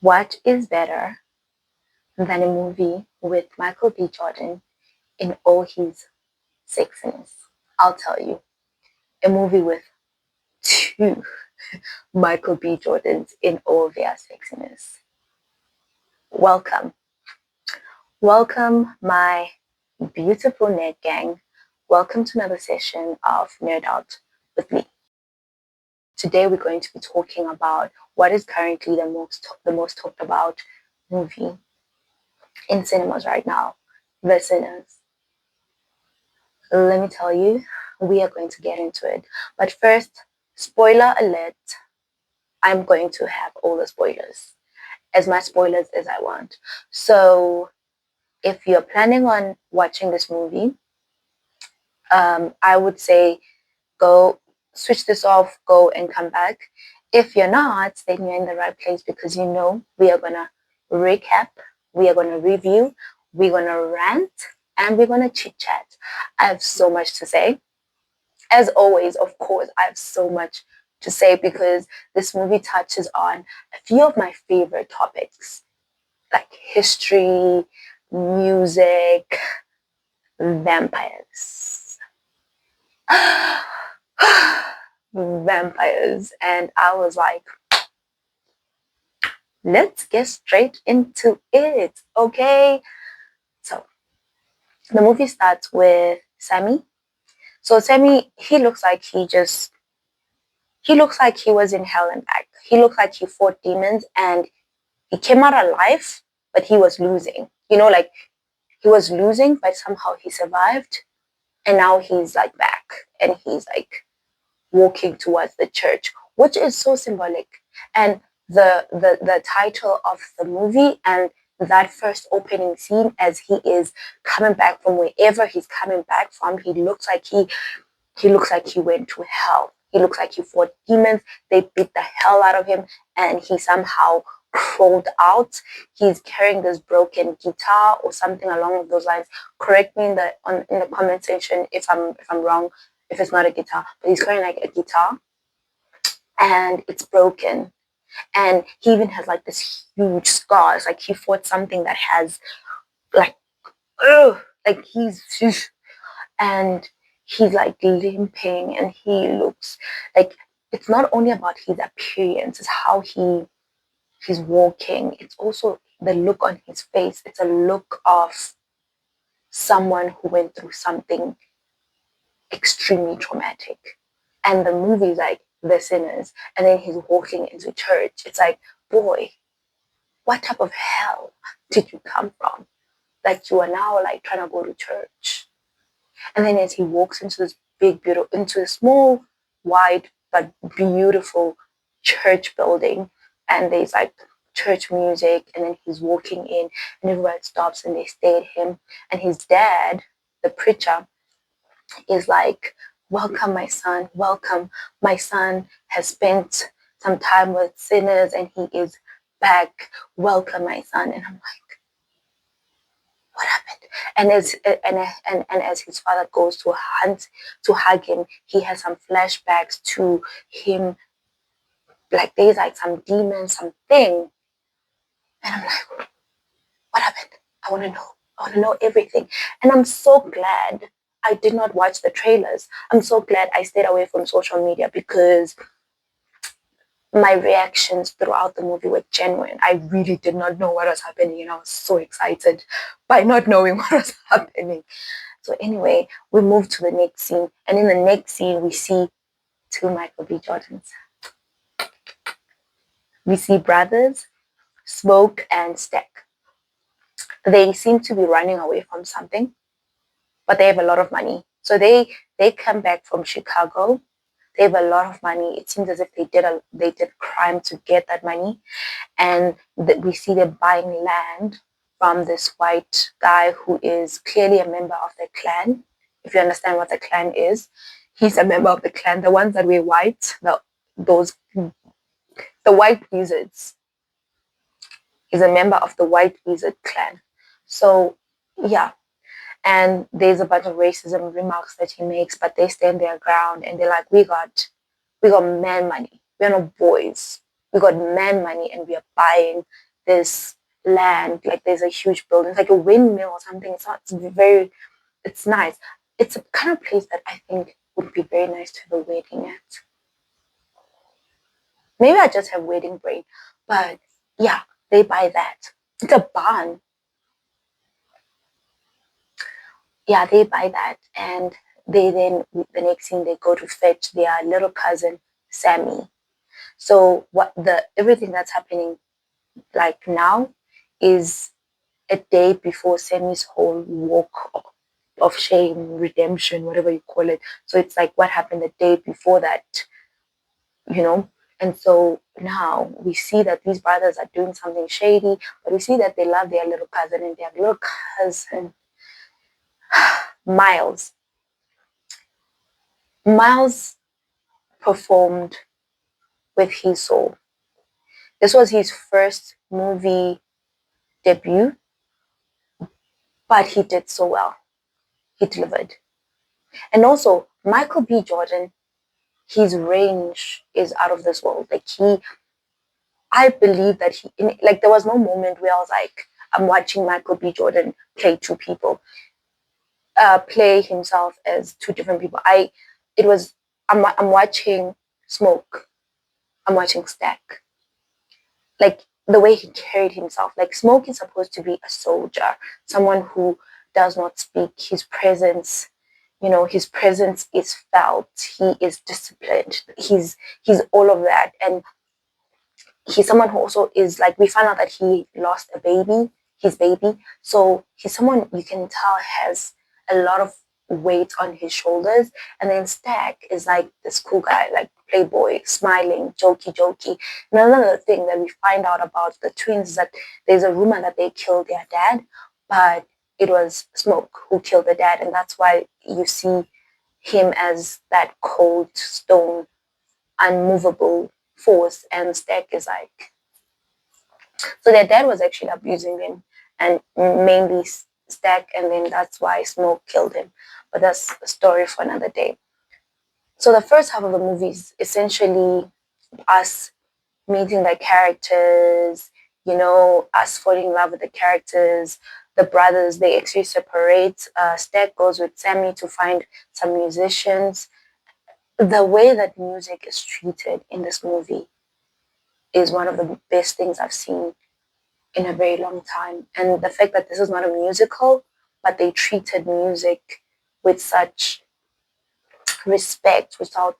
What is better than a movie with Michael B. Jordan in all his sexiness? I'll tell you, a movie with two Michael B. Jordans in all their sexiness. Welcome. Welcome, my beautiful nerd gang. Welcome to another session of Nerdout with me. Today we're going to be talking about what is currently the most talked about movie in cinemas right now, The Sinners. Let me tell you, we are going to get into it. But first, spoiler alert, I'm going to have all the spoilers, as much spoilers as I want. So if you're planning on watching this movie, I would say go switch this off, go and come back. If you're not, then you're in the right place because you know we are going to recap, we are going to review, we're going to rant, and we're going to chit chat. I have so much to say. As always, of course, I have so much to say because this movie touches on a few of my favorite topics like history, music, vampires. Vampires. And I was like, let's get straight into it, okay? So the movie starts with Sammy. So Sammy, he looks like he was in hell and back. He looked like he fought demons and he came out alive, but he was losing. You know, like he was losing, but somehow he survived. And now he's like back and he's like walking towards the church, which is so symbolic. And the title of the movie and that first opening scene as he is coming back from wherever he's coming back from, he looks like he went to hell. He looks like he fought demons. They beat the hell out of him and he somehow crawled out. He's carrying this broken guitar or something along those lines. Correct me in the comment section if I'm wrong, if it's not a guitar, but he's carrying like a guitar and it's broken. And he even has like this huge scar. It's like he fought something that has like he's and he's like limping and he looks like it's not only about his appearance, it's how he's walking. It's also the look on his face. It's a look of someone who went through something extremely traumatic. And the movie's like The Sinners, and then he's walking into church. It's like, boy, what type of hell did you come from? Like you are now like trying to go to church. And then as he walks into this into a small, wide but beautiful church building, and there's like church music, and then he's walking in, and everyone stops and they stare at him. And his dad, the preacher, is like, "Welcome, my son. Welcome. My son has spent some time with sinners, and he is back. Welcome, my son." And I'm like, what happened? And as his father goes to hug him, he has some flashbacks to him, like there's like some demon, something. And I'm like, what happened? I want to know. I want to know everything. And I'm so glad I did not watch the trailers. I'm so glad I stayed away from social media because my reactions throughout the movie were genuine. I really did not know what was happening and I was so excited by not knowing what was happening. So anyway, we move to the next scene. And in the next scene, we see two Michael B. Jordans. We see brothers, Smoke and Stack. They seem to be running away from something, but they have a lot of money. So they come back from Chicago. They have a lot of money. It seems as if they did crime to get that money. And we see them buying land from this white guy who is clearly a member of the clan. If you understand what the clan is, he's a member of the clan. The ones that wear white, the white wizards. He's a member of the white wizard clan. So yeah. And there's a bunch of racism remarks that he makes, but they stand their ground and they're like, we got man money. We're not boys. We got man money and we are buying this land, like there's a huge building, it's like a windmill or something. So it's nice. It's a kind of place that I think would be very nice to have a wedding at. Maybe I just have wedding brain, but yeah, they buy that. It's a barn. Yeah, they buy that, and they then the next thing they go to fetch their little cousin Sammy. So what the everything that's happening like now is a day before Sammy's whole walk of shame, redemption, whatever you call it. So it's like what happened the day before that, you know? And so now we see that these brothers are doing something shady, but we see that they love their little cousin, and their little cousin, Miles. Miles performed with his soul. This was his first movie debut, but he did so well. He delivered. And also, Michael B. Jordan, his range is out of this world. Like I believe that like there was no moment where I was like, I'm watching Michael B. Jordan play two people, play himself as two different people. It was, I'm watching Smoke, I'm watching Stack. Like the way he carried himself. Like Smoke is supposed to be a soldier, someone who does not speak. His presence, his presence is felt. He is disciplined. He's all of that, and he's someone who also is like, we found out that he lost his baby. So he's someone you can tell has a lot of weight on his shoulders. And then Stack is like this cool guy, like playboy, smiling, jokey. And another thing that we find out about the twins is that there's a rumor that they killed their dad, but it was Smoke who killed the dad. And that's why you see him as that cold stone, unmovable force, and Stack is like, so their dad was actually abusing him, and mainly Stack, and then that's why Smoke killed him. But that's a story for another day. So the first half of the movie is essentially us meeting the characters, us falling in love with the characters. The brothers, they actually separate. Stack goes with Sammy to find some musicians. The way that music is treated in this movie is one of the best things I've seen in a very long time. And the fact that this is not a musical, but they treated music with such respect, without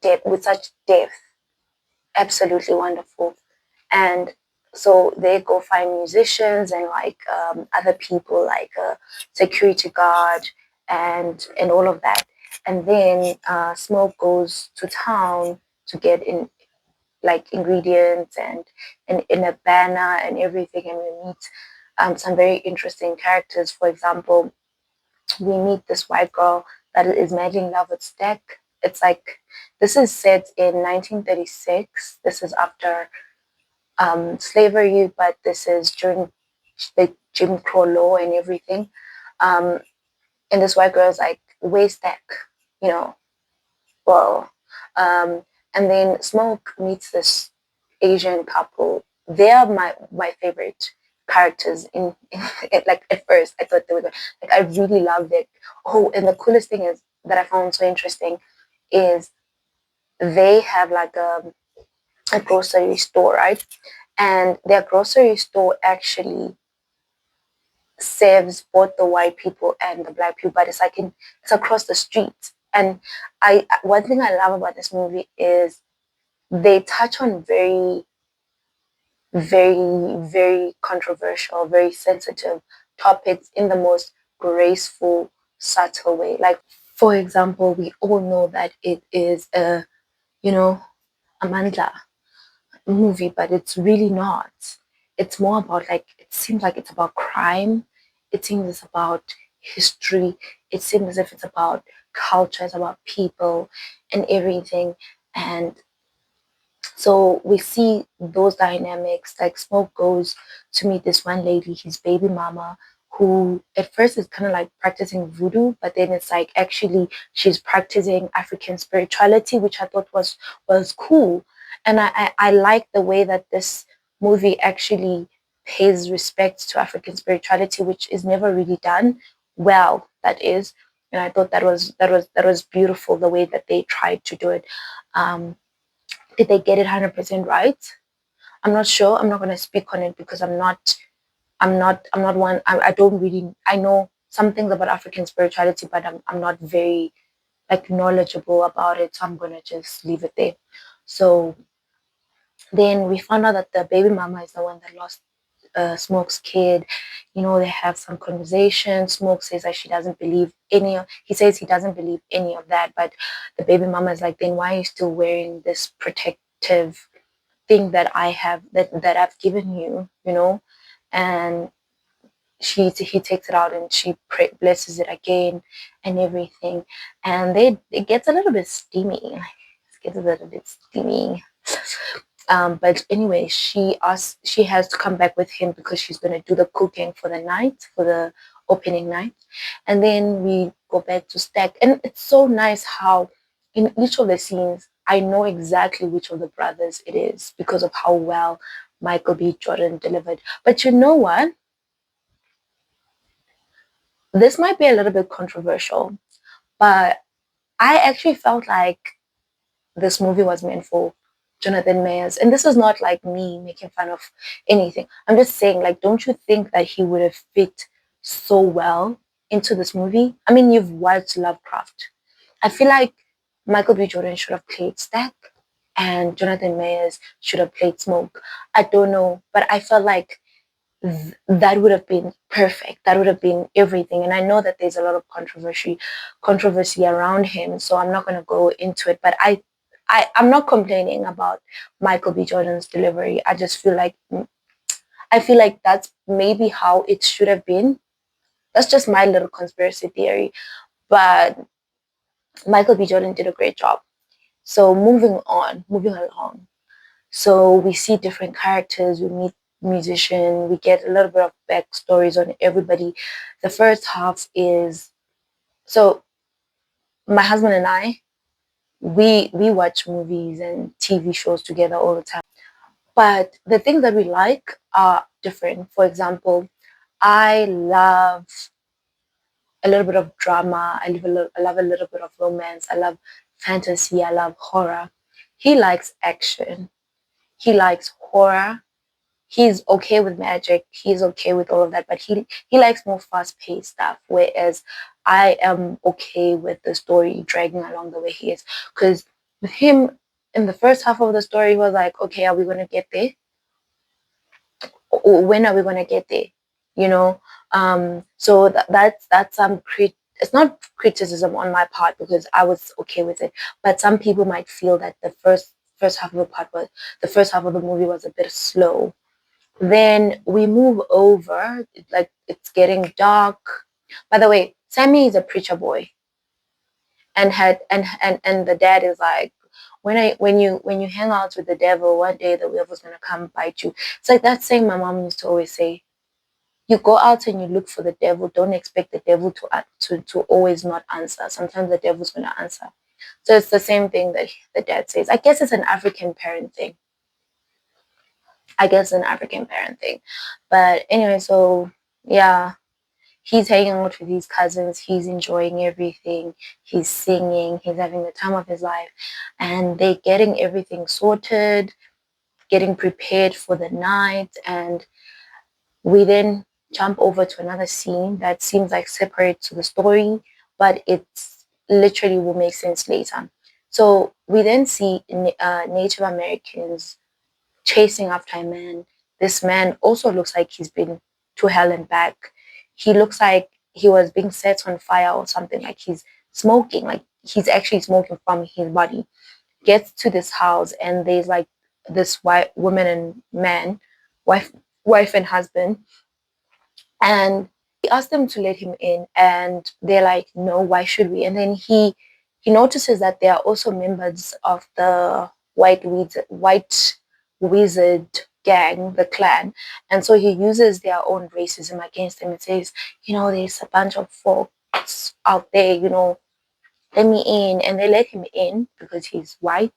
depth, with such depth, absolutely wonderful. And so they go find musicians and like other people, like a security guard and all of that. And then Smoke goes to town to get in like ingredients and in a banner and everything, and we meet some very interesting characters. For example, we meet this white girl that is madly in love with Stack. It's like, this is set in 1936. This is after slavery, but this is during the Jim Crow law and everything. And this white girl is like, where's Stack? You know, well, and then Smoke meets this Asian couple. They are my favorite characters in like at first I thought they were good. Like I really loved it. Oh, and the coolest thing is that I found so interesting is they have like a grocery store, right? And their grocery store actually serves both the white people and the black people, but it's across the street. And one thing I love about this movie is they touch on very, very, very controversial, very sensitive topics in the most graceful, subtle way. Like, for example, we all know that it is Amanda movie, but it's really not. It's more about like, it seems like it's about crime. It seems it's about history. It seems as if it's about culture, it's about people and everything. And so we see those dynamics. Like Smoke goes to meet this one lady, his baby mama, who at first is kind of like practicing voodoo, but then it's like actually she's practicing African spirituality, which I thought was cool. And I like the way that this movie actually pays respect to African spirituality, which is never really done well. That is, and I thought that was beautiful the way that they tried to do it. Um, did they get it 100% right? I'm not sure. I'm not going to speak on it because I'm not one. I don't really. I know some things about African spirituality, but I'm not very like knowledgeable about it. So I'm gonna just leave it there. So then we found out that the baby mama is the one that lost Smoke's kid. They have some conversation. Smoke says that she doesn't believe any of, he says he doesn't believe any of that, but the baby mama is like, then why are you still wearing this protective thing that I have, that I've given you, And he takes it out and she blesses it again and everything. And it gets a little bit steamy. It gets a little bit steamy. But anyway, she has to come back with him because she's gonna do the cooking for the night, for the opening night. And then we go back to Stack. And it's so nice how in each of the scenes I know exactly which of the brothers it is because of how well Michael B. Jordan delivered. But you know what? This might be a little bit controversial, but I actually felt like this movie was meant for Jonathan Mayers. And this is not like me making fun of anything. I'm just saying, like, don't you think that he would have fit so well into this movie? I mean, you've watched Lovecraft. I feel like Michael B. Jordan should have played Stack and Jonathan Mayers should have played Smoke. I don't know, but I felt like that would have been perfect. That would have been everything. And I know that there's a lot of controversy around him, so I'm not going to go into it. But I'm not complaining about Michael B. Jordan's delivery. I feel like that's maybe how it should have been. That's just my little conspiracy theory. But Michael B. Jordan did a great job. So moving along. So we see different characters, we meet musician, we get a little bit of backstories on everybody. The first half is, so my husband and I, we watch movies and TV shows together all the time. But the things that we like are different. For example, I love a little bit of drama. I love a little bit of romance. I love fantasy. I love horror. He likes action. He likes horror. He's okay with magic. He's okay with all of that, but he likes more fast-paced stuff. Whereas I am okay with the story dragging along the way he is. Because with him, in the first half of the story, he was like, okay, are we going to get there? Or when are we going to get there? You know? So that's it's not criticism on my part because I was okay with it. But some people might feel that the first half of the first half of the movie was a bit slow. Then we move over, like it's getting dark. By the way, Sammy is a preacher boy, and the dad is like, when you hang out with the devil, one day the devil's gonna come bite you. It's like that saying my mom used to always say. You go out and you look for the devil. Don't expect the devil to always not answer. Sometimes the devil's gonna answer. So it's the same thing that the dad says. I guess it's an African parent thing. But anyway, so yeah, he's hanging out with his cousins. He's enjoying everything. He's singing. He's having the time of his life. And they're getting everything sorted, getting prepared for the night. And we then jump over to another scene that seems like separate to the story, but it's literally will make sense later. So we then see Native Americans chasing after a man. This man also looks like he's been to hell and back. He looks like he was being set on fire or something, like he's smoking, like he's actually smoking from his body. Gets to this house and there's like this white woman and man, wife, wife and husband, and he asked them to let him in, and they're like, no, why should we? And then he notices that they are also members of the white wizard gang, the clan. And so he uses their own racism against them and says, there's a bunch of folks out there, let me in. And they let him in because he's white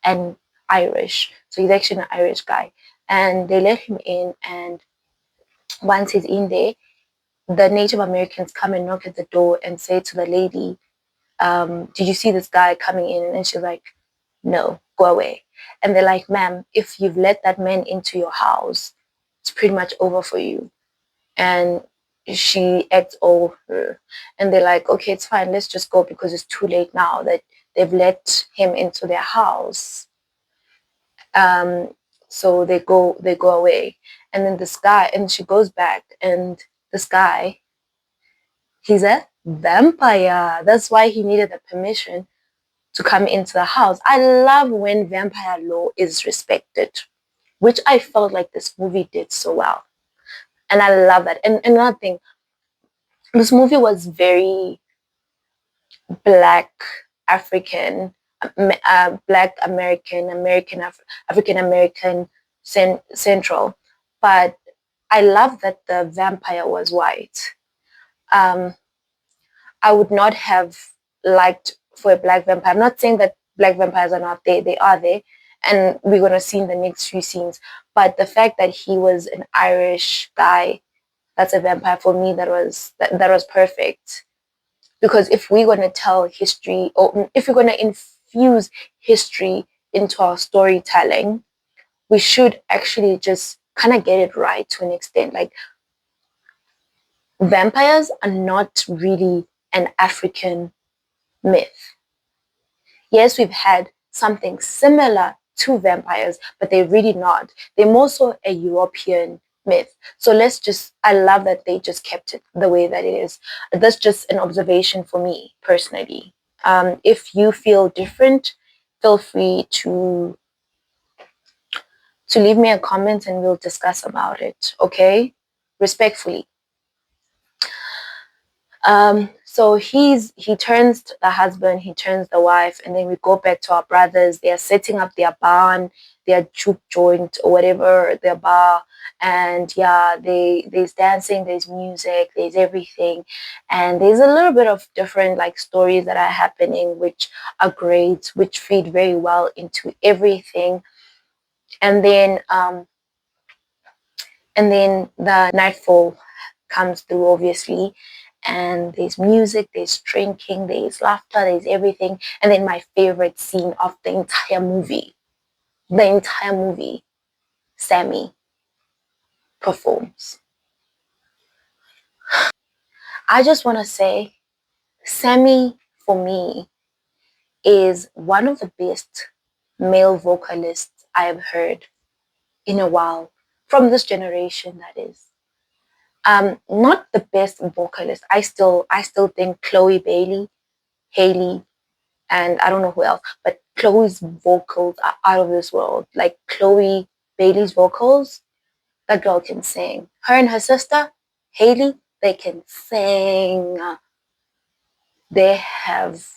and Irish. So he's actually an Irish guy. and they let him in. And once he's in there, the Native Americans come and knock at the door and say to the lady, did you see this guy coming in? And she's like, no, go away. And they're like, ma'am, if you've let that man into your house, it's pretty much over for you. And she acts over. And they're like, okay, it's fine, let's just go, because it's too late now that they've let him into their house. So they go away. And then this guy, and she goes back, and this guy, he's a vampire. That's why he needed the permission to come into the house. I love when vampire lore is respected, which I felt like this movie did so well. And I love that. And another thing, this movie was very Black African, Black American, African American central. But I love that the vampire was white. Um, I would not have liked for a black vampire. I'm not saying that black vampires are not there. They are there. And we're going to see in the next few scenes. But the fact that he was an Irish guy, that's a vampire, for me, that was perfect. Because if we're going to tell history, or if we're going to infuse history into our storytelling, we should actually just kind of get it right to an extent. Like, vampires are not really an African myth. Yes, we've had something similar to vampires, but they're really not. They're more so a European myth. So I love that they just kept it the way that it is. That's just an observation for me personally. If you feel different, feel free to leave me a comment and we'll discuss about it, okay? Respectfully. So he turns the husband, he turns the wife, and then we go back to our brothers. They are setting up their barn, their juke joint or whatever, their bar. And yeah, there's dancing, there's music, there's everything. And there's a little bit of different like stories that are happening, which are great, which feed very well into everything. And then the nightfall comes through, obviously, and there's music, there's drinking, there's laughter, there's everything. And then my favorite scene of the entire movie, Sammy performs. I just want to say, Sammy, for me, is one of the best male vocalists I have heard in a while, from this generation, that is. Not the best vocalist. I still think Chloe Bailey, Hailee, and I don't know who else, but Chloe's vocals are out of this world. Like Chloe Bailey's vocals, that girl can sing. Her and her sister, Hailee, they can sing. They have,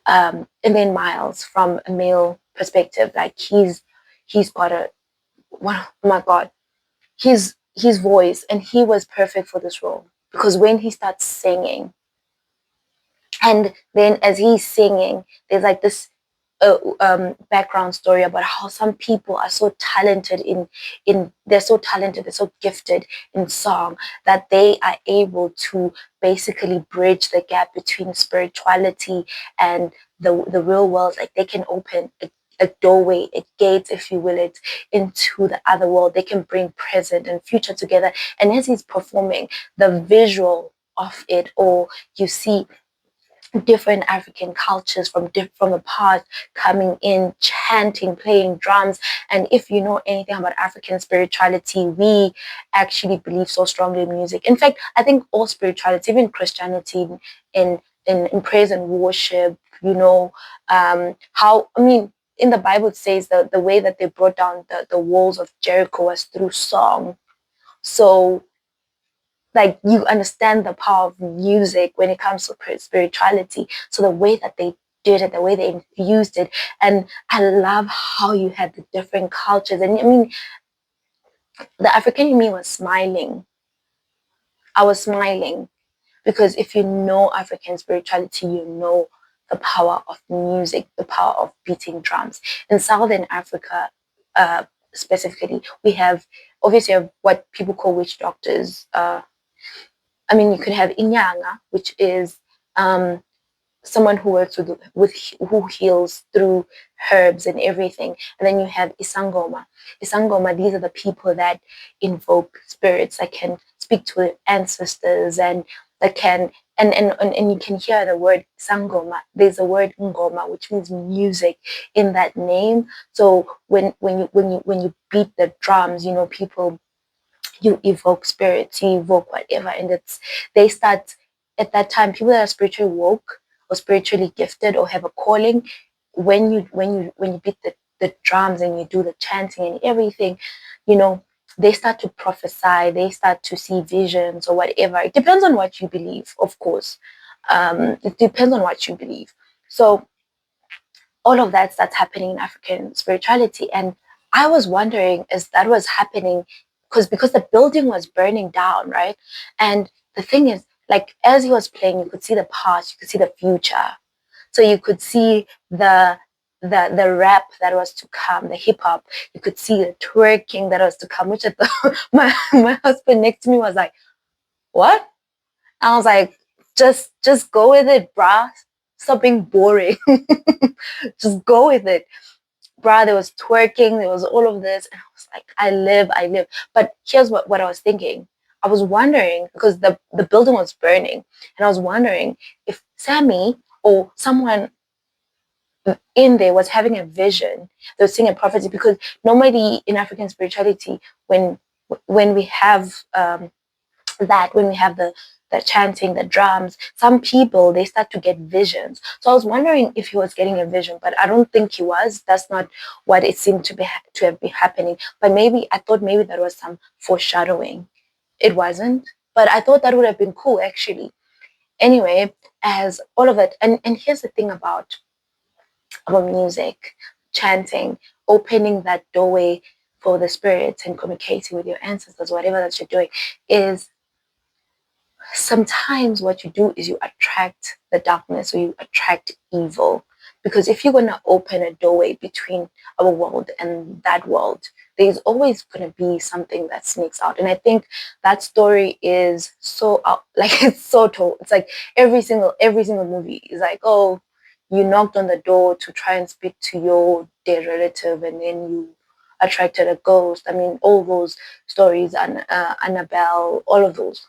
and then Miles, from a male perspective, like he's got oh my God, his voice, and he was perfect for this role, because when he starts singing, and then as he's singing, there's like this background story about how some people are so talented they're so talented, they're so gifted in song, that they are able to basically bridge the gap between spirituality and the real world. Like they can open a doorway, a gate, if you will, it into the other world. They can bring present and future together. And as he's performing, the visual of it, or you see different African cultures from the past coming in, chanting, playing drums. And if you know anything about African spirituality, we actually believe so strongly in music. In fact, I think all spirituality, even Christianity, in praise and worship, in the Bible it says that the way that they brought down the walls of Jericho was through song. So like, you understand the power of music when it comes to spirituality. So the way that they did it, the way they infused it, and I love how you had the different cultures. And I mean, the African in me was smiling. I was smiling because if you know African spirituality, you know the power of music, the power of beating drums. In Southern Africa, specifically. We have obviously what people call witch doctors. I mean, you could have inyanga, which is someone who works with who heals through herbs and everything. And then you have isangoma. Isangoma, these are the people that invoke spirits, that can speak to ancestors, and that can and you can hear the word sangoma. There's a word ngoma, which means music in that name. So when you beat the drums, you know, people, you evoke spirits, you evoke whatever, and they start at that time. People that are spiritually woke or spiritually gifted or have a calling, when you beat the drums and you do the chanting and everything, you know, they start to prophesy, they start to see visions or whatever. It depends on what you believe, of course. It depends on what you believe. So all of that starts happening in African spirituality. And I was wondering, as that was happening, because the building was burning down, right? And the thing is, like, as he was playing, you could see the past, you could see the future. So you could see the rap that was to come, the hip hop. You could see the twerking that was to come, which my husband next to me was like, "What?" I was like, just go with it, bruh. Stop being boring. Just go with it. Bruh, there was twerking, there was all of this. And I was like, I live. But here's what I was thinking. I was wondering, because the building was burning, and I was wondering if Sammy or someone in there was having a vision, they were seeing a prophecy, because normally in African spirituality, when we have when we have the chanting, the drums, some people, they start to get visions. So I was wondering if he was getting a vision, but I don't think he was. That's not what it seemed to have been happening. But maybe I thought maybe that was some foreshadowing. It wasn't, but I thought that would have been cool actually. Anyway, as all of it, and here's the thing about music, chanting, opening that doorway for the spirits and communicating with your ancestors, whatever that you're doing, is sometimes what you do is you attract the darkness, or you attract evil. Because if you're going to open a doorway between our world and that world, there's always going to be something that sneaks out. And I think that story is so like, it's so told. It's like every single movie is like, oh, you knocked on the door to try and speak to your dead relative, and then you attracted a ghost. I mean, all those stories, and Annabelle, all of those.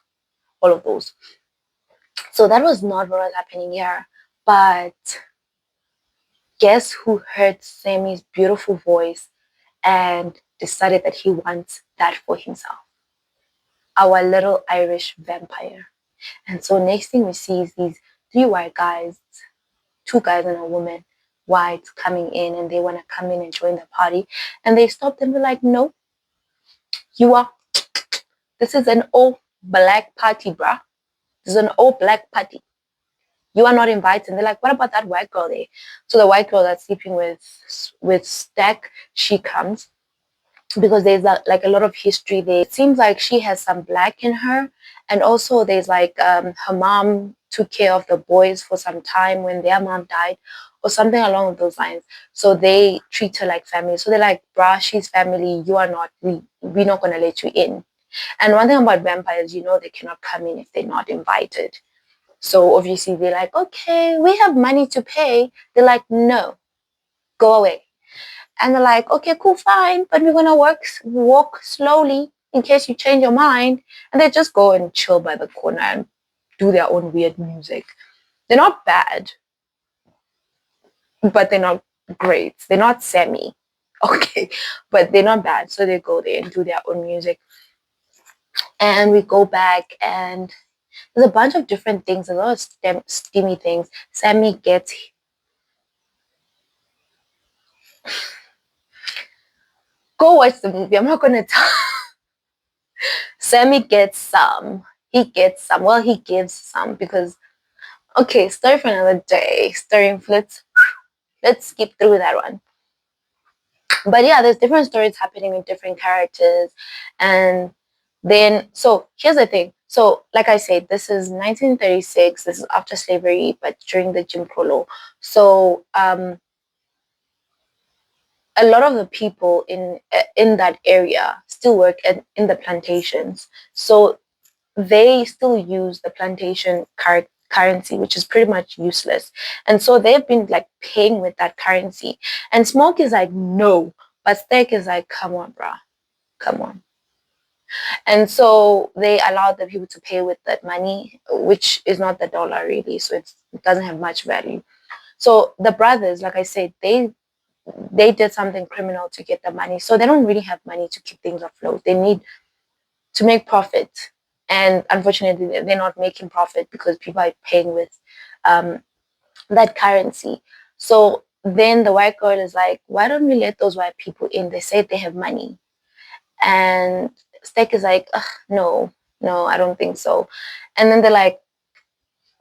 So that was not what was happening here. But guess who heard Sammy's beautiful voice and decided that he wants that for himself? Our little Irish vampire. And so next thing we see is these three white guys, two guys and a woman, white, coming in, and they want to come in and join the party. And they stopped and were like, no, this is an all black party, bruh. This is an all black party. You are not invited. And they're like, what about that white girl there? So the white girl that's sleeping with Stack, she comes, because there's like a lot of history there. It seems like she has some black in her. And also there's like her mom took care of the boys for some time when their mom died, or something along those lines. So they treat her like family. So they're like, bruh, she's family. You are not. We're not going to let you in. And one thing about vampires, they cannot come in if they're not invited. So obviously they're like, okay, we have money to pay. They're like, no, go away. And they're like, okay, cool, fine, but we're gonna walk slowly in case you change your mind. And they just go and chill by the corner and do their own weird music. They're not bad, but they're not great. They're not semi. Okay, but they're not bad. So they go there and do their own music. And we go back, and there's a bunch of different things, a lot of steamy things. Sammy gets. Go watch the movie. I'm not gonna tell. Sammy gets some. He gets some. Well, he gives some, because okay, story for another day. Let's skip through that one. But yeah, there's different stories happening with different characters, and then so here's the thing. So like I said, this is 1936. This is after slavery, but during the Jim Crow law. So a lot of the people in that area still work in the plantations, so they still use the plantation currency, which is pretty much useless. And so they've been like paying with that currency. And Smoke is like, no. But Stack is like, come on, bruh. Come on. And so they allowed the people to pay with that money, which is not the dollar really. So it doesn't have much value. So the brothers, like I said, they did something criminal to get the money. So they don't really have money to keep things afloat. They need to make profit. And unfortunately, they're not making profit because people are paying with that currency. So then the white girl is like, why don't we let those white people in? They say they have money. And Steak is like, no, no, I don't think so. And then they're like,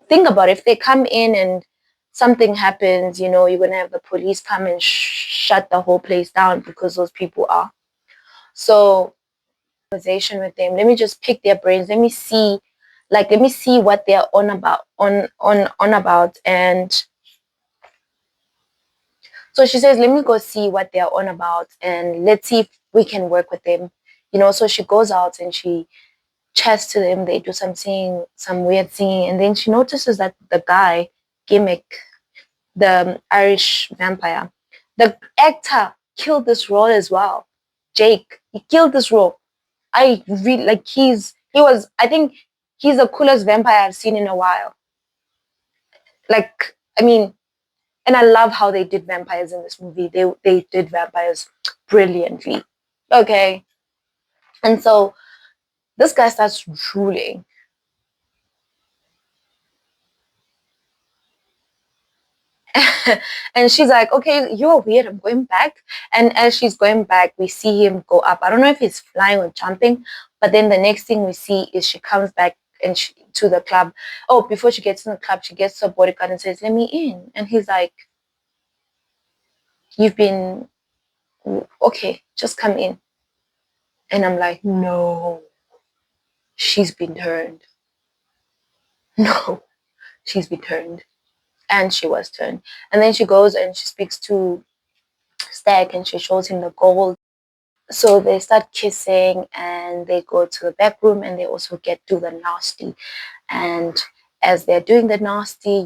think about it. If they come in and something happens, you're going to have the police come and shut the whole place down because those people are. So conversation with them. Let me just pick their brains. Let me see what they're on about. And so she says, let me go see what they're on about and let's see if we can work with them. So she goes out and she chats to them. They do some weird singing, and then she notices that the guy, Gimmick, the Irish vampire, the actor killed this role as well. Jake, he killed this role. I really like I think he's the coolest vampire I've seen in a while. Like, I mean, and I love how they did vampires in this movie. They did vampires brilliantly. Okay. And so this guy starts drooling. And she's like, okay, you're weird. I'm going back. And as she's going back, we see him go up. I don't know if he's flying or jumping, but then the next thing we see is she comes back and to the club. Oh, before she gets in the club, she gets to a bodyguard and says, let me in. And he's like, you've been, okay, just come in. And I'm like, no, she's been turned. No, she's been turned. And she was turned. And then she goes and she speaks to Stag and she shows him the gold. So they start kissing and they go to the back room and they also get to the nasty. And as they're doing the nasty,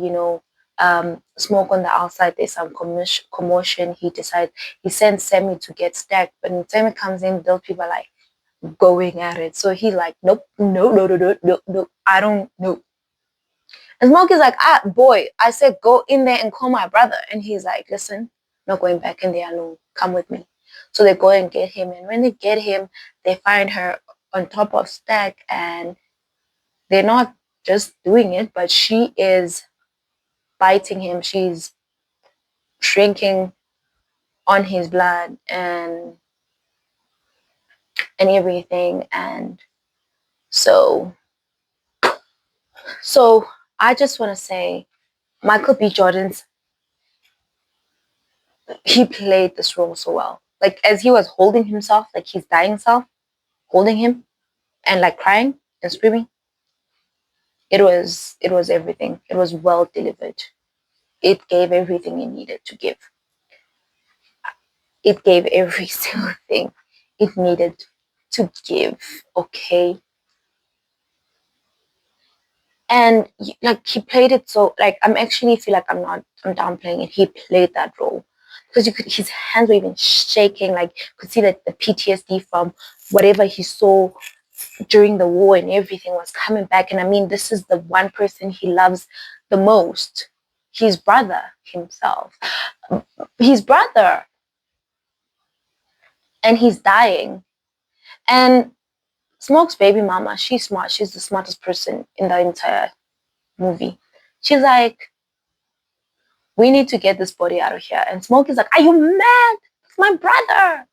Smoke on the outside, there's some commotion. He sends Sammy to get Stag. But when Sammy comes in, those people are like going at it. So he's like, nope, no, no, no, no, no, no, I don't know. And Smoke is like, boy, I said go in there and call my brother. And he's like, listen, not going back in there alone. Come with me. So they go and get him. And when they get him, they find her on top of Stag. And they're not just doing it, but she is biting him. She's drinking on his blood and everything. And so I just want to say Michael B. Jordan's he played this role so well. Like as he was holding himself, like his dying self, holding him and like crying and screaming. It was everything. It was well delivered. It gave everything it needed to give. It gave every single thing it needed to give. Okay. And like he played it so like I'm actually feel like I'm downplaying it. He played that role because his hands were even shaking. Like you could see that the PTSD from whatever he saw during the war and everything was coming back. And I mean, this is the one person he loves the most, his brother himself, his brother, and he's dying. And Smoke's baby mama, she's smart. She's the smartest person in the entire movie. She's like, we need to get this body out of here. And Smoke is like, are you mad? It's my brother.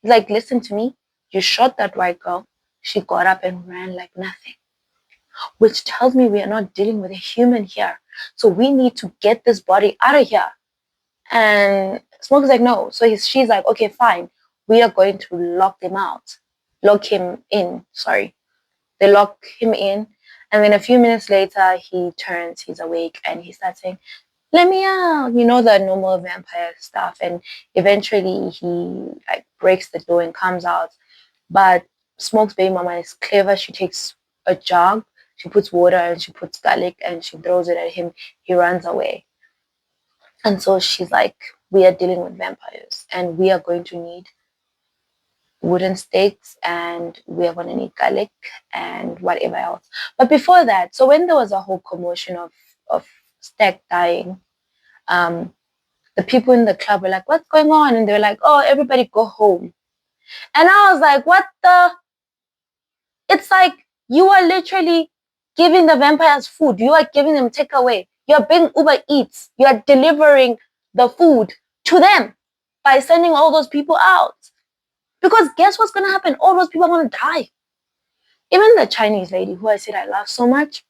He's like, listen to me. You shot that white girl. She got up and ran like nothing, which tells me we are not dealing with a human here. So we need to get this body out of here. And Smoke is like, no. So she's like, okay, fine. We are going to lock him out. Lock him in. Sorry. They lock him in. And then a few minutes later, he turns, he's awake, and he starts saying, let me out, you know, the normal vampire stuff. And eventually he like breaks the door and comes out. But Smoke's baby mama is clever. She takes a jug, she puts water and she puts garlic and she throws it at him. He runs away. And so she's like, we are dealing with vampires and we are going to need wooden stakes and we are going to need garlic and whatever else. But before that, so when there was a whole commotion of Stack dying, um, the people in the club were like, what's going on? And they were like, oh, everybody go home. And I was like, what the? It's like you are literally giving the vampires food. You are giving them takeaway. You are being Uber Eats. You are delivering the food to them by sending all those people out. Because guess what's going to happen? All those people are going to die. Even the Chinese lady who I said I love so much,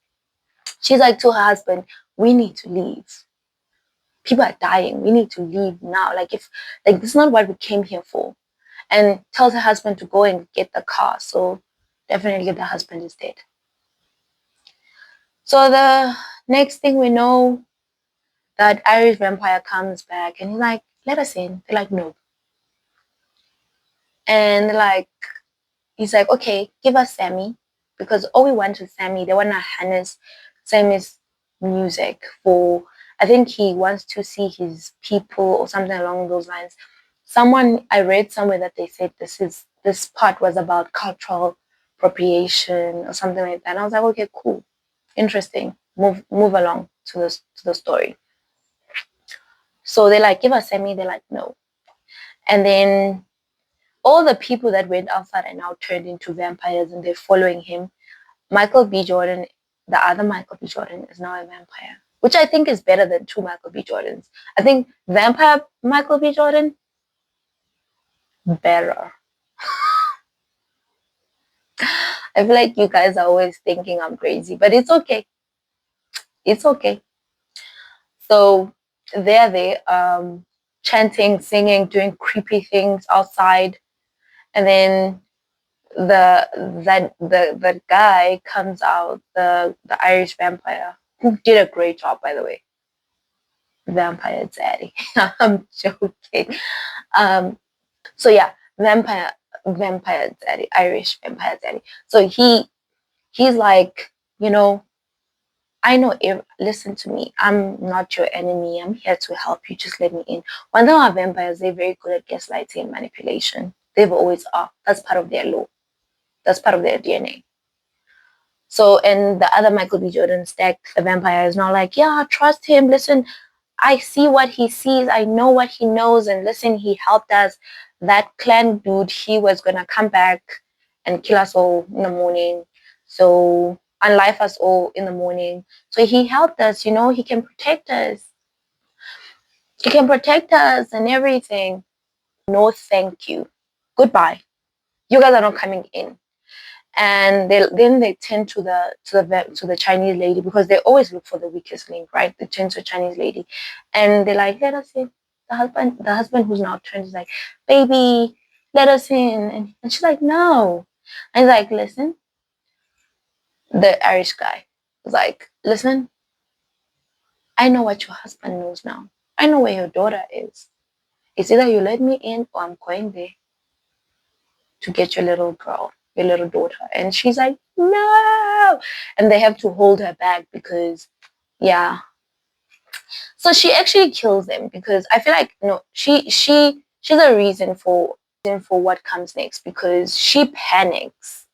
she's like to her husband, we need to leave. People are dying. We need to leave now. Like this is not what we came here for. And tells her husband to go and get the car. So definitely the husband is dead. So the next thing we know, that Irish vampire comes back and he's like, let us in. They're like, no. And like, he's like, okay, give us Sammy. Because all we want is Sammy. They want to harness Sammy's music for, I think he wants to see his people or something along those lines. I read somewhere that they said this part was about cultural appropriation or something like that. And I was like, okay, cool. Interesting. Move along to the story. So they're like, give us Sammy. They're like, no. And then all the people that went outside are now turned into vampires and they're following him. Michael B. Jordan, the other Michael B. Jordan, is now a vampire, which I think is better than two Michael B. Jordans. I think vampire Michael B. Jordan, better. I feel like you guys are always thinking I'm crazy, but it's okay. It's okay. So they're there, chanting, singing, doing creepy things outside, and then the guy comes out, the Irish vampire, who did a great job, by the way. Vampire daddy. I'm joking. So yeah, vampire daddy, Irish vampire daddy. So he's like, you know, I know if listen to me, I'm not your enemy. I'm here to help you. Just let me in. When they are vampires, they're very good at gaslighting and manipulation. They've always are. That's part of their law. That's part of their DNA. So, and the other Michael B. Jordan Stack, the vampire, is not like, yeah, trust him. Listen, I see what he sees. I know what he knows. And listen, he helped us. That clan dude, he was going to come back and kill us all in the morning. So, unlife us all in the morning. So, he helped us, you know, he can protect us. He can protect us and everything. No, thank you. Goodbye. You guys are not coming in. And then they turn to the Chinese lady, because they always look for the weakest link, right? They turn to a Chinese lady, and they're like, "Let us in." The husband who's now turned is like, "Baby, let us in," and she's like, "No," and he's like, "Listen." The Irish guy was like, "Listen, I know what your husband knows now. I know where your daughter is. It's either you let me in or I'm going there to get your little girl, your little daughter." And she's like, no. And they have to hold her back because, yeah. So she actually kills them, because I feel like, no, she's a reason for what comes next, because she panics.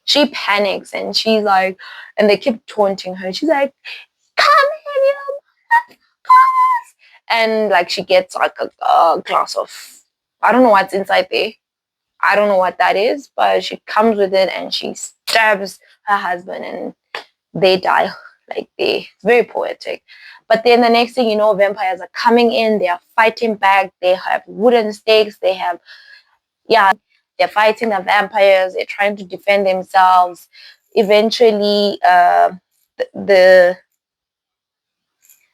She panics and she's like, and they keep taunting her. She's like, come in, you motherfuckers. And like she gets like a glass of, I don't know what's inside there. I don't know what that is, but she comes with it and she stabs her husband and they die. Like it's very poetic. But then the next thing you know, vampires are coming in, they are fighting back, they have wooden stakes, they have, yeah, they're fighting the vampires, they're trying to defend themselves. Eventually,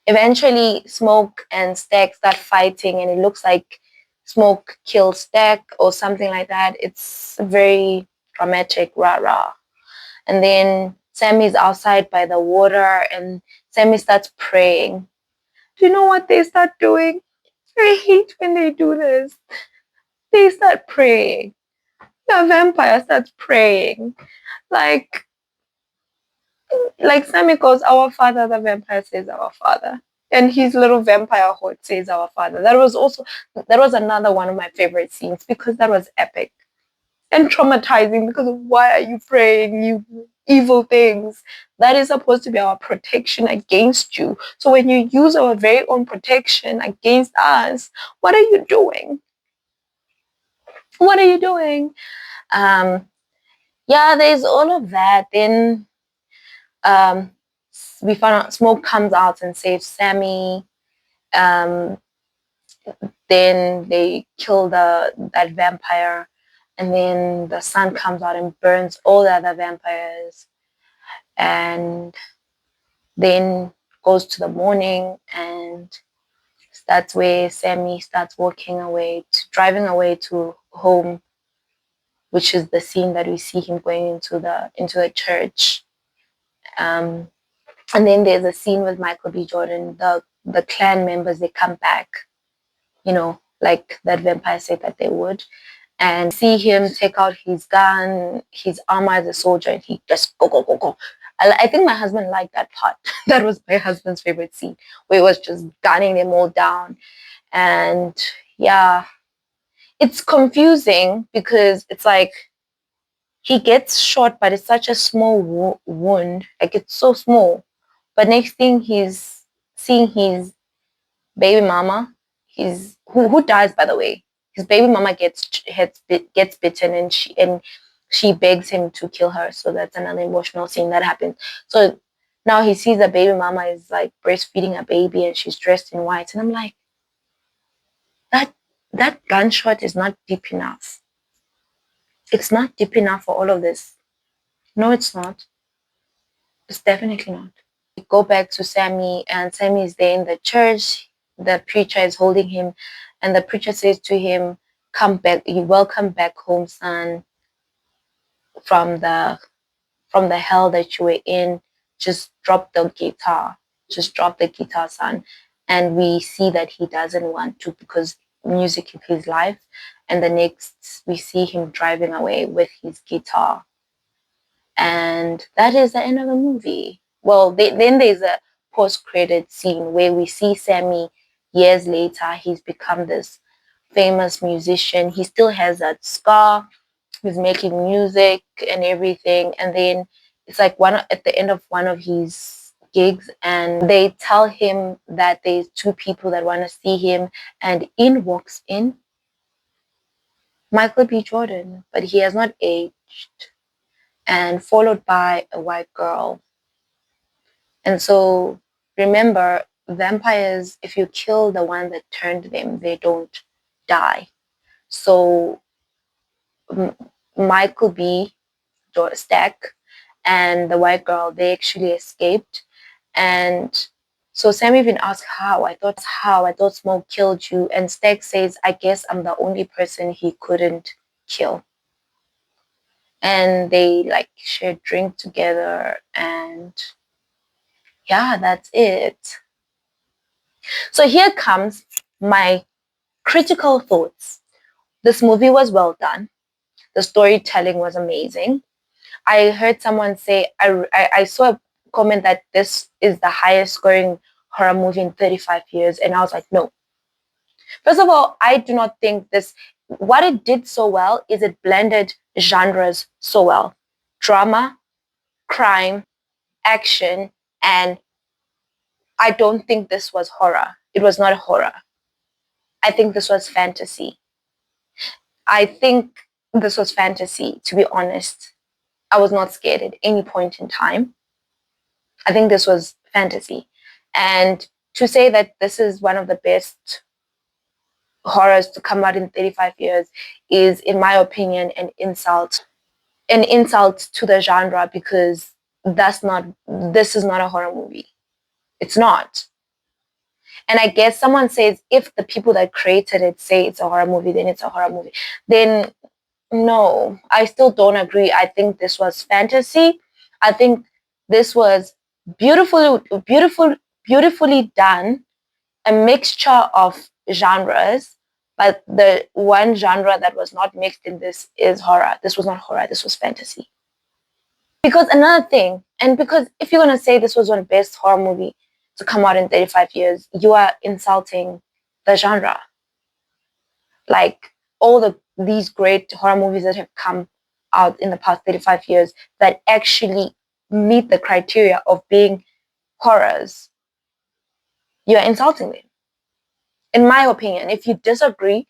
eventually Smoke and Stack start fighting and it looks like Smoke kills Stack or something like that. It's very dramatic, rah-rah. And then Sammy's outside by the water and Sammy starts praying. Do you know what they start doing? I hate when they do this. They start praying. The vampire starts praying. Like Sammy goes, our father, the vampire says our father. And his little vampire hood says our father. That was another one of my favorite scenes because that was epic and traumatizing because of why are you praying, you evil things? That is supposed to be our protection against you. So when you use our very own protection against us, what are you doing? What are you doing? Um, yeah, there's all of that. Then um, we found out Smoke comes out and saves Sammy. Um, then they kill that vampire, and then the sun comes out and burns all the other vampires, and then goes to the morning, and that's where Sammy starts walking away, driving away to home, which is the scene that we see him going into the church. Um, and then there's a scene with Michael B. Jordan. The clan members, they come back, like that vampire said that they would, and see him take out his gun, his armor as a soldier, and he just go go go go. I think my husband liked that part. That was my husband's favorite scene, where it was just gunning them all down. And yeah, it's confusing because it's like he gets shot, but it's such a small wound, like it's so small. But next thing he's seeing his baby mama, who dies, by the way. His baby mama gets bitten, and she begs him to kill her. So that's another emotional scene that happens. So now he sees the baby mama is like breastfeeding a baby, and she's dressed in white, and I'm like, that gunshot is not deep enough. It's not deep enough for all of this. No, it's not. It's definitely not. We go back to Sammy, and Sammy is there in the church. The preacher is holding him, and the preacher says to him, "Come back, you welcome back home, son, from the hell that you were in. Just drop the guitar. Just drop the guitar, son." And we see that he doesn't want to because music is his life. And the next, we see him driving away with his guitar. And that is the end of the movie. Well, then there's a post-credit scene where we see Sammy years later. He's become this famous musician. He still has that scar. He's making music and everything. And then it's like at the end of one of his gigs, and they tell him that there's two people that want to see him, and in walks in Michael B. Jordan, but he has not aged, and followed by a white girl. And so remember, vampires, if you kill the one that turned them, they don't die. So Michael B. Stack and the white girl, they actually escaped. And so Sam even asked how. I thought Smoke killed you. And Stack says, I guess I'm the only person he couldn't kill. And they like share drink together, and yeah, that's it. So here comes my critical thoughts. This movie was well done. The storytelling was amazing. I heard someone say, I saw a comment that this is the highest scoring horror movie in 35 years. And I was like, no. First of all, I do not think what it did so well is it blended genres so well. Drama, crime, action, and I don't think this was horror. It was not horror. I think this was fantasy. To be honest. I was not scared at any point in time. I think this was fantasy. And to say that this is one of the best horrors to come out in 35 years is, in my opinion, an insult. An insult to the genre, because this is not a horror movie. It's not. And I guess someone says if the people that created it say it's a horror movie, then it's a horror movie. Then no, I still don't agree. I think this was fantasy. I think this was beautifully done. a mixture of genres, but the one genre that was not mixed in this is horror. This was not horror, this was fantasy. Because another thing, and because if you're going to say this was one of the best horror movie to come out in 35 years, you are insulting the genre. Like all these great horror movies that have come out in the past 35 years that actually meet the criteria of being horrors, you're insulting them. In my opinion, if you disagree,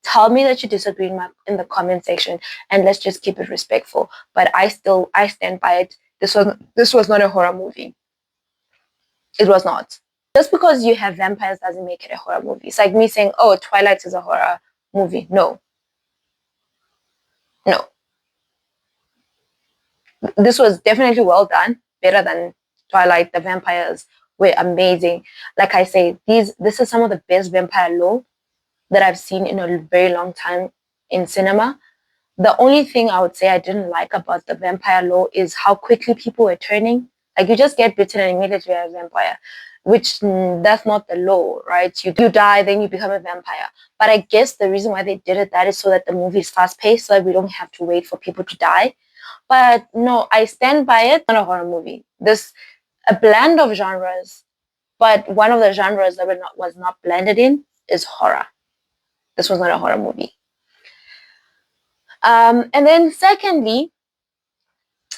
tell me that you disagree in the comment section, and let's just keep it respectful. But I stand by it. This was not a horror movie. It was not. Just because you have vampires doesn't make it a horror movie. It's like me saying, oh, Twilight is a horror movie. No. No. This was definitely well done. Better than Twilight. The vampires were amazing. Like I say, this is some of the best vampire lore that I've seen in a very long time in cinema. The only thing I would say I didn't like about the vampire lore is how quickly people were turning. Like you just get bitten and immediately you're a vampire, which that's not the law, right? You die, then you become a vampire. But I guess the reason why they did it that is so that the movie is fast paced, so that we don't have to wait for people to die. But no, I stand by it. It's not a horror movie. This a blend of genres, but one of the genres that was not blended in is horror. This was not a horror movie. And then secondly,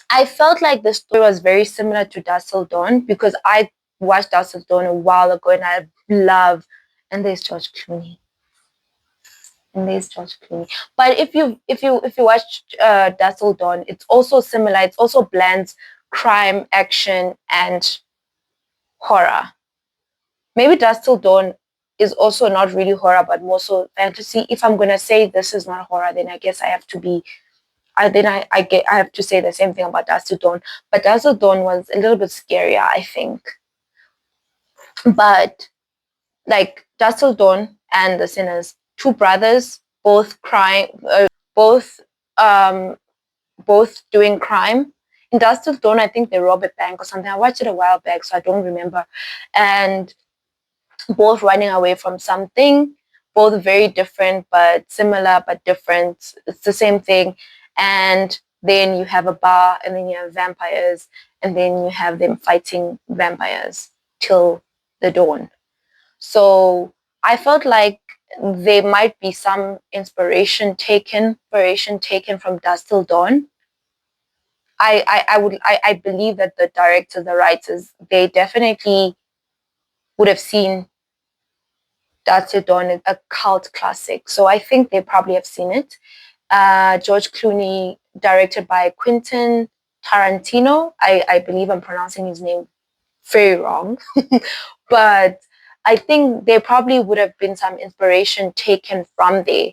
I felt like the story was very similar to Dusk Till Dawn because I watched Dusk Till Dawn a while ago and I love, and there's George Clooney. But if you watch Dusk Till Dawn, it's also similar. It's also blends crime, action, and horror. Maybe Dusk Till Dawn is also not really horror, but more so fantasy. If I'm gonna say this is not horror, then I guess I have to be. I have to say the same thing about Dusk Till Dawn. But Dusk Till Dawn was a little bit scarier, I think. But like Dusk Till Dawn and The Sinners, two brothers, both crying, both doing crime. In Dusk Till Dawn, I think they rob a bank or something. I watched it a while back, so I don't remember. And both running away from something, both very different but similar but different. It's the same thing. And then you have a bar, and then you have vampires, and then you have them fighting vampires till the dawn. So I felt like there might be some inspiration taken from Dusk Till Dawn. I believe that the directors, the writers, they definitely would have seen Dusk Till Dawn as a cult classic. So I think they probably have seen it. George Clooney, directed by Quentin Tarantino. I believe I'm pronouncing his name very wrong. But I think there probably would have been some inspiration taken from there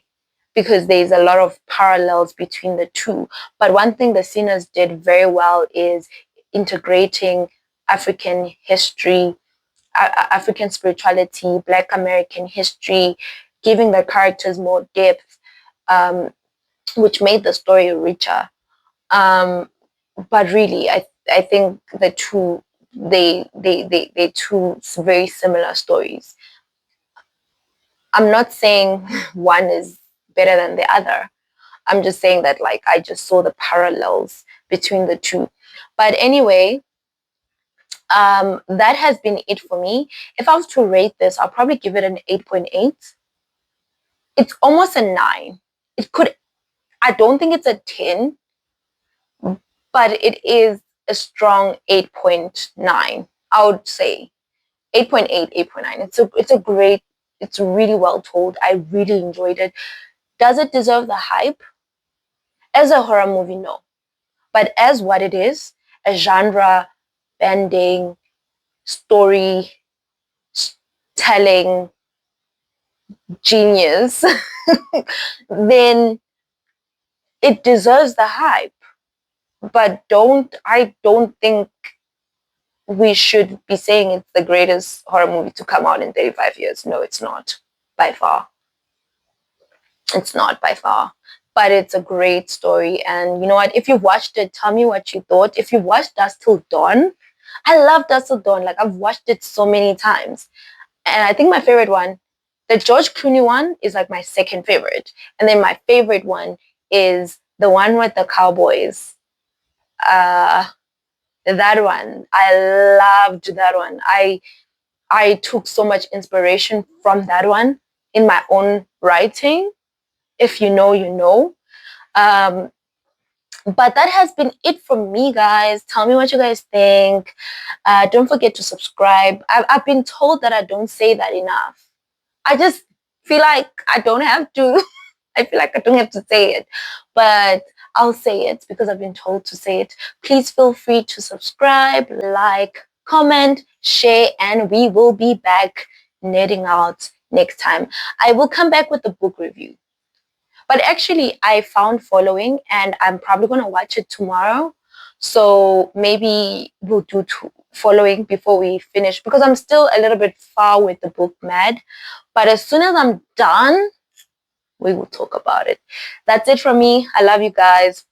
because there's a lot of parallels between the two. But one thing the Sinners did very well is integrating African history, African spirituality, Black American history, giving the characters more depth, which made the story richer. But really, I think the two they two very similar stories. I'm not saying one is better than the other. I'm just saying that like I just saw the parallels between the two. But anyway, that has been it for me. If I was to rate this, I'll probably give it an 8.8. It's almost a 9. I don't think it's a 10, but it is a strong 8.9. I would say 8.8, 8.9. It's really well told. I really enjoyed it. Does it deserve the hype? As a horror movie, no. But as what it is, a genre bending, story telling genius, then it deserves the hype. But I don't think we should be saying it's the greatest horror movie to come out in 35 years. No, it's not by far. It's not by far. But it's a great story. And you know what? If you watched it, tell me what you thought. If you watched Dusk Till Dawn, I love Dusk Till Dawn. Like I've watched it so many times. And I think my favorite one, the George Clooney one, is like my second favorite. And then my favorite one is the one with the cowboys. That one. I loved that one. I took so much inspiration from that one in my own writing. If you know, you know. Um, but that has been it from me, guys. Tell me what you guys think. Don't forget to subscribe. I've been told that I don't say that enough. I just feel like I don't have to. I feel like I don't have to say it. But I'll say it because I've been told to say it. Please feel free to subscribe, like, comment, share, and we will be back nerding out next time. I will come back with a book review. But actually, I found Following, and I'm probably going to watch it tomorrow. So maybe we'll do Following before we finish, because I'm still a little bit far with the book Mad. But as soon as I'm done, we will talk about it. That's it from me. I love you guys.